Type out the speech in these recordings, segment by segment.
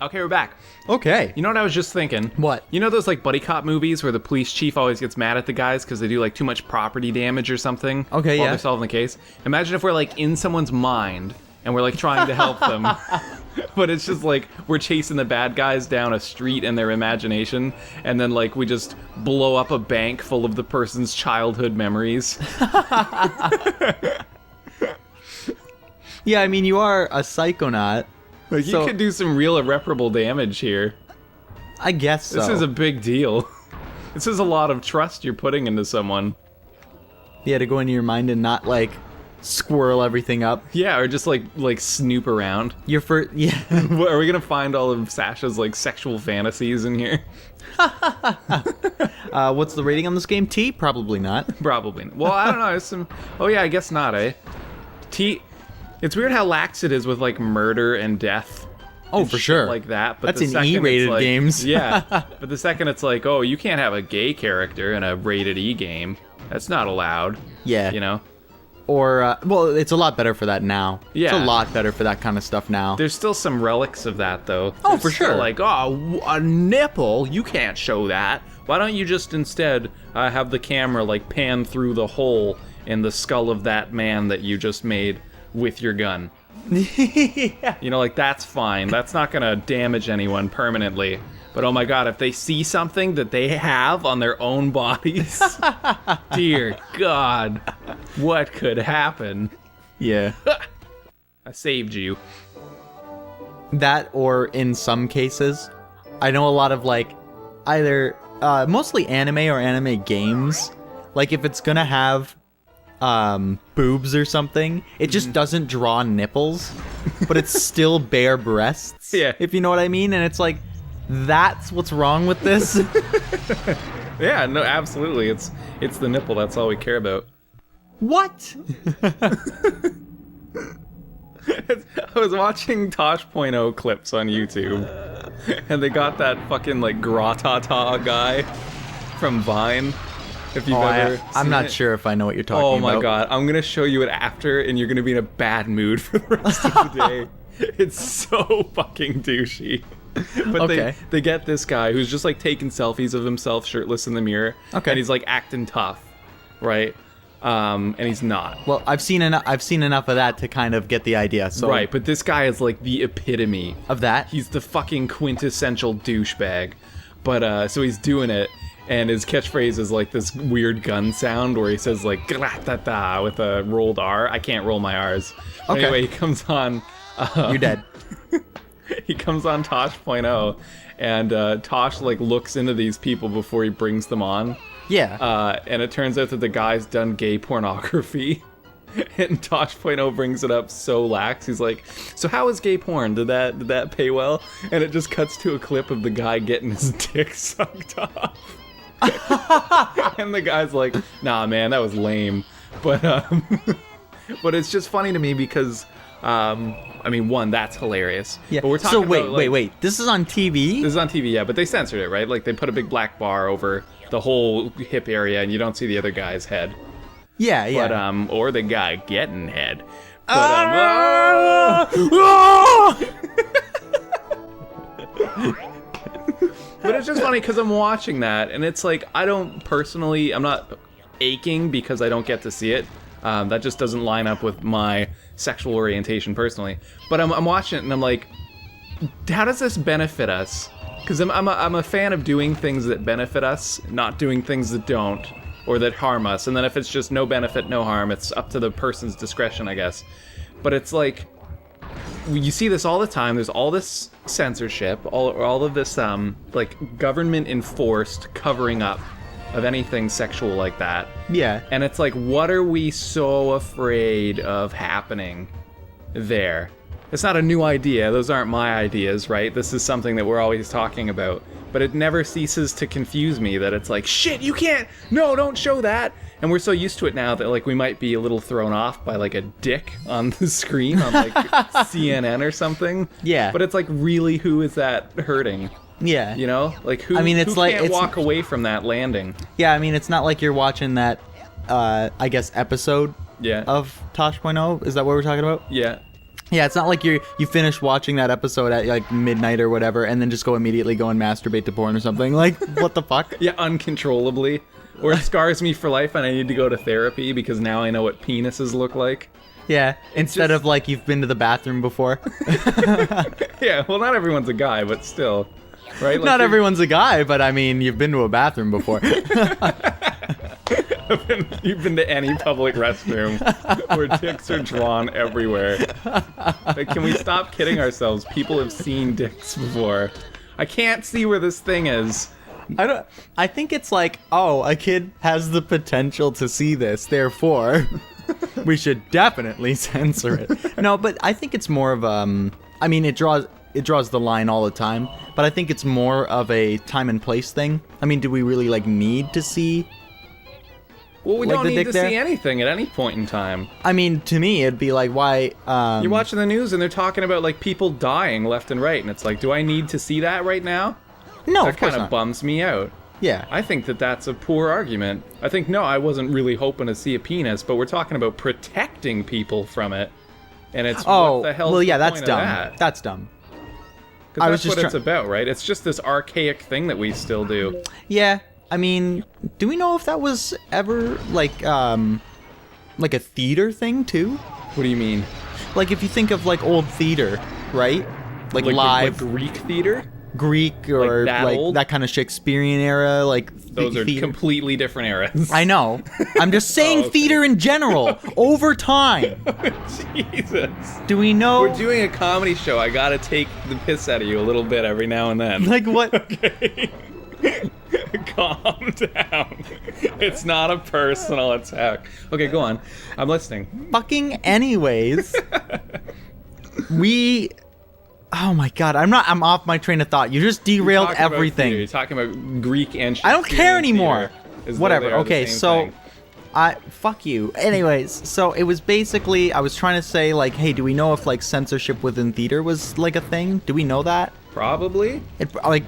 Okay, we're back. Okay. You know what I was just thinking? What? You know those like buddy cop movies where the police chief always gets mad at the guys because they do like too much property damage or something? Okay, while yeah. they're solving the case. Imagine if we're like in someone's mind and we're like trying to help them. But it's just like we're chasing the bad guys down a street in their imagination, and then like we just blow up a bank full of the person's childhood memories. Yeah, I mean, you are a psychonaut. Like you could do some real irreparable damage here. I guess so. This is a big deal. This is a lot of trust you're putting into someone. Yeah, to go into your mind and not, like, squirrel everything up. Yeah, or just like snoop around. Your first... Yeah. Are we gonna find all of Sacha's like sexual fantasies in here? What's the rating on this game? T? Probably not. Probably. Well, I don't know. There's some... Oh yeah, I guess not, eh? T... It's weird how lax it is with like murder and death. Oh, and for shit sure. like that. But That's the in second E-rated it's like, games. Yeah. But the second it's like, oh, you can't have a gay character in a rated E game. That's not allowed. Yeah. You know? Or, well, it's a lot better for that now. Yeah. It's a lot better for that kind of stuff now. There's still some relics of that, though. Oh, There's for still sure. Like, oh, a nipple? You can't show that. Why don't you just instead have the camera, like, pan through the hole in the skull of that man that you just made with your gun? Yeah. You know, like, that's fine. That's not gonna damage anyone permanently. But oh my god, if they see something that they have on their own bodies, dear god, what could happen? Yeah. I saved you. That, or in some cases, I know a lot of, like, either, mostly anime or anime games, like, if it's gonna have, boobs or something, it just doesn't draw nipples, but it's still bare breasts, Yeah. if you know what I mean, and it's like, that's what's wrong with this. Yeah, no, absolutely. It's the nipple. That's all we care about. What? I was watching Tosh.0 clips on YouTube, and they got that fucking like Gratata guy from Vine. If you've ever seen I'm not it. sure if I know what you're talking Oh about. my god, I'm gonna show you it after, and you're gonna be in a bad mood for the rest of the day. It's so fucking douchey. But Okay. they get this guy who's just like taking selfies of himself shirtless in the mirror. Okay. And he's like acting tough, right? And he's not. Well, I've seen enough of that to kind of get the idea. So Right, but this guy is like the epitome of that. He's the fucking quintessential douchebag. But so he's doing it, and his catchphrase is like this weird gun sound where he says like "gratata" with a rolled R. I can't roll my R's. But Okay. Anyway, he comes on. You're dead. He comes on Tosh.0, and Tosh like looks into these people before he brings them on. Yeah. And it turns out that the guy's done gay pornography. And Tosh.0 brings it up so lax. He's like, so how is gay porn? Did that pay well? And it just cuts to a clip of the guy getting his dick sucked off. And the guy's like, nah, man, that was lame. But but it's just funny to me because, I mean, one, that's hilarious. Yeah. But we're talking so wait, about, like, wait. This is on TV? This is on TV, yeah, but they censored it, right? Like, they put a big black bar over the whole hip area, and you don't see the other guy's head. Yeah, yeah. But, or the guy getting head. But, but it's just funny because I'm watching that, and it's like, I'm not aching because I don't get to see it. That just doesn't line up with my sexual orientation personally. But I'm watching it, and I'm like, how does this benefit us? Because I'm a fan of doing things that benefit us, not doing things that don't, or that harm us. And then if it's just no benefit, no harm, it's up to the person's discretion, I guess. But it's like, you see this all the time. There's all this censorship, all of this like government enforced covering up of anything sexual like that. Yeah. And it's like, what are we so afraid of happening there? It's not a new idea. Those aren't my ideas, right? This is something that we're always talking about. But it never ceases to confuse me that it's like, shit, you can't, no, don't show that. And we're so used to it now that like we might be a little thrown off by like a dick on the screen on like CNN or something. Yeah. But it's like, really, who is that hurting? Yeah. You know? Like, who, I mean, it's who like, can't it's, walk away from that landing? Yeah, I mean, it's not like you're watching that, I guess, episode Yeah. of Tosh.0. Is that what we're talking about? Yeah. Yeah, it's not like you finish watching that episode at like midnight or whatever, and then just go immediately go and masturbate to porn or something. Like, what the fuck? Yeah, uncontrollably. Or it scars me for life and I need to go to therapy because now I know what penises look like. Yeah, instead of like you've been to the bathroom before. Yeah, well, not everyone's a guy, but still. Right? Like Not everyone's a guy, but I mean, you've been to a bathroom before. You've been to any public restroom where dicks are drawn everywhere. Like, can we stop kidding ourselves? People have seen dicks before. I can't see where this thing is. I think it's like, oh, a kid has the potential to see this, therefore we should definitely censor it. No, but I think it's more of I mean, it draws the line all the time, but I think it's more of a time and place thing. I mean, do we really like need to see? Well, we Like don't the need dick to there? see anything at any point in time. I mean, to me, it'd be like, why? You're watching the news and they're talking about like people dying left and right, and it's like, do I need to see that right now? No, That of course kind of not. bums me out. Yeah. I think that that's a poor argument. I think, no, I wasn't really hoping to see a penis, but we're talking about protecting people from it. And it's Oh, what the hell's well, yeah, the that's point dumb. of that? That's dumb. 'Cause I that's was just what it's about, right? It's just this archaic thing that we still do. Yeah, I mean, do we know if that was ever like a theater thing too? What do you mean? Like if you think of like old theater, right? Like live like Greek theater? Greek or that like old? that kind of Shakespearean era, like Those are theater. completely different eras. I know. I'm just saying okay. theater in general over time. Jesus. Do we know We're doing a comedy show. I gotta take the piss out of you a little bit every now and then. like what? Okay. Calm down. It's not a personal attack. Okay, go on. I'm listening. Fucking anyways. We Oh my god, I'm off my train of thought. You just derailed Talking about everything. theater. You're talking about Greek and I don't care Shakespearean anymore. theater as though Whatever. they are the Okay, same so thing. fuck you. Anyways, so it was basically I was trying to say like, hey, do we know if like censorship within theater was like a thing? Do we know that? Probably. It like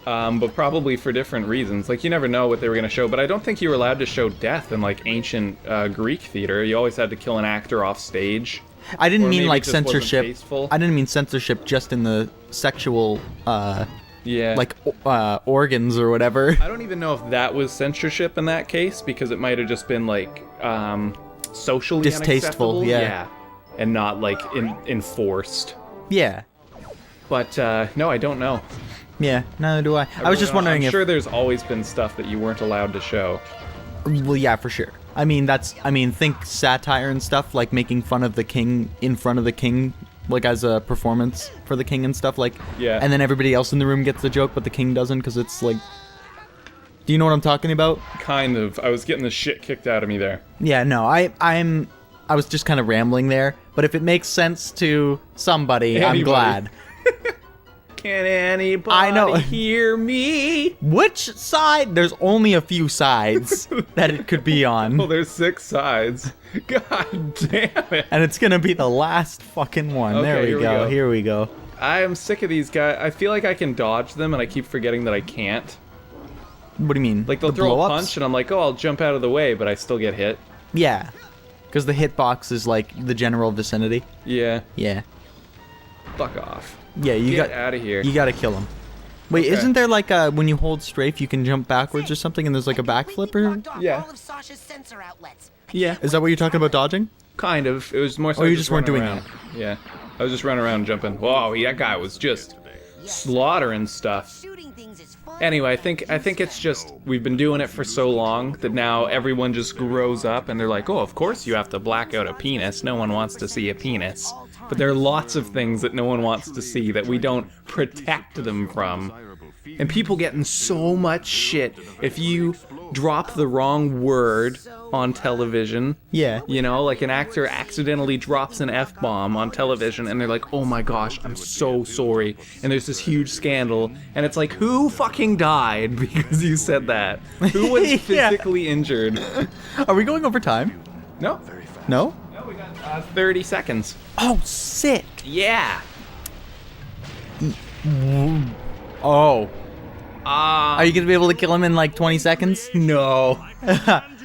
But probably for different reasons. Like, you never know what they were going to show, but I don't think you were allowed to show death in, like, ancient Greek theater. You always had to kill an actor off stage. I didn't Or mean maybe like it just wasn't censorship. tasteful. I didn't mean censorship just in the sexual Yeah. like organs or whatever. I don't even know if that was censorship in that case, because it might have just been, like, socially Distasteful, unacceptable. yeah. And not, like, enforced. Yeah. But, no, I don't know. Yeah, neither do I. I was just wondering I'm if sure there's always been stuff that you weren't allowed to show. well, yeah, for sure. I mean, think satire and stuff, like making fun of the king in front of the king, like as a performance for the king and stuff, like. Yeah. And then everybody else in the room gets the joke, but the king doesn't, because it's like. Do you know what I'm talking about? Kind of. I was getting the shit kicked out of me there. Yeah, no, I was just kind of rambling there, but if it makes sense to somebody, I'm Anybody. glad. Can anybody I know. hear me? Which side? There's only a few sides that it could be on. Well, there's 6 sides. God damn it. And it's gonna be the last fucking one. Okay, There we here we go. go. Here we go. I am sick of these guys. I feel like I can dodge them, and I keep forgetting that I can't. What do you mean? Like, they'll The throw a blow-ups? punch, and I'm like, oh, I'll jump out of the way, but I still get hit. Yeah. Because the hitbox is like the general vicinity. Yeah. Yeah. Fuck off. Yeah, you Get got out of here. You gotta kill him. Wait, Okay. isn't there like when you hold strafe you can jump backwards or something and there's like a backflip or? Yeah. All of Sacha's sensor outlets. Yeah. Is that what you're talking about dodging? Kind of. It was more so Oh, you just just weren't running doing around. Yeah. I was just running around jumping. Whoa, that guy was just slaughtering stuff. Shooting things is fun. Anyway, I think it's just we've been doing it for so long that now everyone just grows up and they're like, oh, of course you have to black out a penis. No one wants to see a penis. But there are lots of things that no one wants to see that we don't protect them from. And people get in so much shit if you drop the wrong word on television. Yeah. You know, like an actor accidentally drops an F-bomb on television and they're like, oh my gosh, I'm so sorry. And there's this huge scandal. And it's like, who fucking died because you said that? Who was Yeah. physically injured? Are we going over time? No. No? No, we got 30 seconds. Oh, sick. Yeah. Oh. Are you gonna be able to kill him in like 20 seconds? No.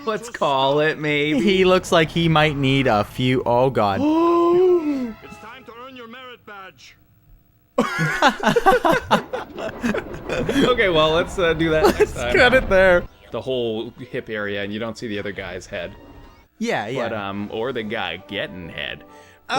Let's call it, maybe. He looks like he might need a few. Oh god. badge. Okay, well, let's do that next time. Cut it there. The whole hip area, and you don't see the other guy's head. Yeah, yeah. But or the guy getting head. But